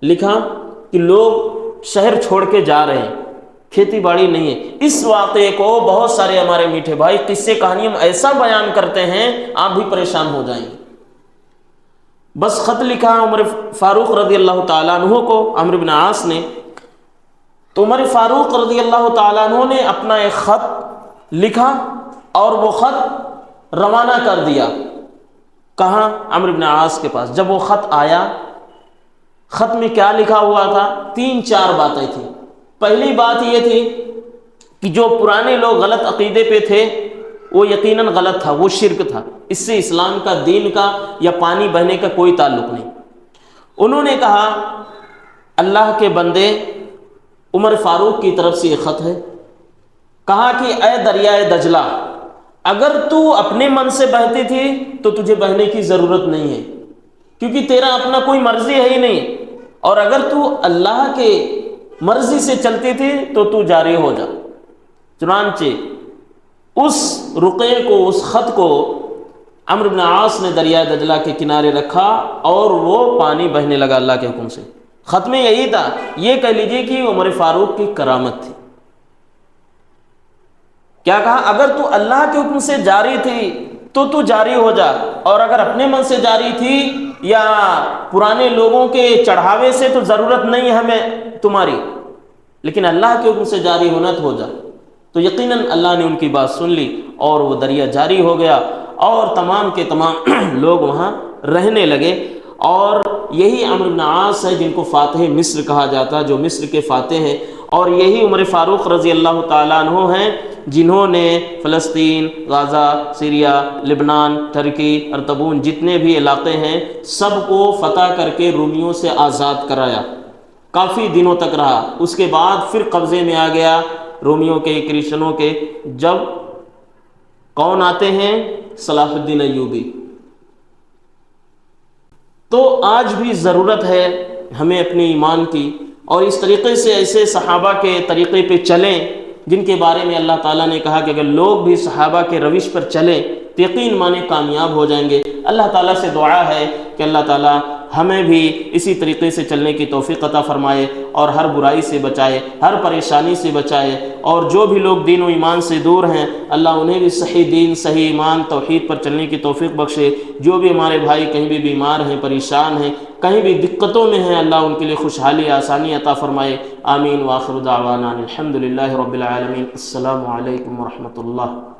لکھا کہ لوگ شہر چھوڑ کے جا رہے ہیں، کھیتی باڑی نہیں ہے۔ اس واقعے کو بہت سارے ہمارے میٹھے بھائی قصے کہانیاں ایسا بیان کرتے ہیں آپ بھی پریشان ہو جائیں گے۔ بس خط لکھا عمر فاروق رضی اللہ تعالیٰ عنہ کو عمرو بن عاص نے، تو عمر فاروق رضی اللہ تعالیٰ عنہ نے اپنا ایک خط لکھا اور وہ خط روانہ کر دیا۔ کہاں؟ عمرو بن عاص کے پاس۔ جب وہ خط آیا، خط میں کیا لکھا ہوا تھا؟ 3-4 باتیں تھیں۔ پہلی بات یہ تھی کہ جو پرانے لوگ غلط عقیدے پہ تھے وہ یقیناً غلط تھا، وہ شرک تھا، اس سے اسلام کا، دین کا یا پانی بہنے کا کوئی تعلق نہیں۔ انہوں نے کہا اللہ کے بندے، عمر فاروق کی طرف سے یہ خط ہے، کہا کہ اے دریائے دجلہ، اگر تو اپنے من سے بہتی تھی تو تجھے بہنے کی ضرورت نہیں ہے، کیونکہ تیرا اپنا کوئی مرضی ہے ہی نہیں، اور اگر تو اللہ کے مرضی سے چلتی تھی تو جاری ہو جا۔ چنانچہ اس رقعے کو، اس خط کو عمرو بن عاص نے دریائے دجلہ کے کنارے رکھا اور وہ پانی بہنے لگا اللہ کے حکم سے۔ خط میں یہی تھا، یہ کہہ لیجئے کہ عمر فاروق کی کرامت تھی۔ کیا کہا؟ اگر تو اللہ کے حکم سے جاری تھی تو جاری ہو جا، اور اگر اپنے من سے جاری تھی یا پرانے لوگوں کے چڑھاوے سے تو ضرورت نہیں ہمیں تمہاری، لیکن اللہ کے حکم سے جاری ہونا تو ہو جا۔ تو یقیناً اللہ نے ان کی بات سن لی اور وہ دریا جاری ہو گیا اور تمام کے تمام لوگ وہاں رہنے لگے۔ اور یہی عمرو بن عاص ہے جن کو فاتح مصر کہا جاتا ہے، جو مصر کے فاتح ہیں، اور یہی عمر فاروق رضی اللہ تعالیٰ عنہ ہیں جنہوں نے فلسطین، غزہ، سیریا، لبنان، ترکی، ارطبون، جتنے بھی علاقے ہیں سب کو فتح کر کے رومیوں سے آزاد کرایا۔ کافی دنوں تک رہا، اس کے بعد پھر قبضے میں آ گیا رومیوں کے، کرسچنوں کے۔ جب کون آتے ہیں؟ صلاح الدین ایوبی۔ تو آج بھی ضرورت ہے ہمیں اپنے ایمان کی، اور اس طریقے سے ایسے صحابہ کے طریقے پہ چلیں جن کے بارے میں اللہ تعالیٰ نے کہا کہ اگر لوگ بھی صحابہ کے روش پر چلیں تو یقین مانے کامیاب ہو جائیں گے۔ اللہ تعالیٰ سے دعا ہے کہ اللہ تعالیٰ ہمیں بھی اسی طریقے سے چلنے کی توفیق عطا فرمائے اور ہر برائی سے بچائے، ہر پریشانی سے بچائے، اور جو بھی لوگ دین و ایمان سے دور ہیں اللہ انہیں بھی صحیح دین، صحیح ایمان، توحید پر چلنے کی توفیق بخشے۔ جو بھی ہمارے بھائی کہیں بھی بیمار ہیں، پریشان ہیں، کہیں بھی دقتوں میں ہیں، اللہ ان کے لیے خوشحالی، آسانی عطا فرمائے۔ آمین۔ وآخر دعوانا الحمدللہ رب العالمین۔ السلام علیکم ورحمۃ اللہ۔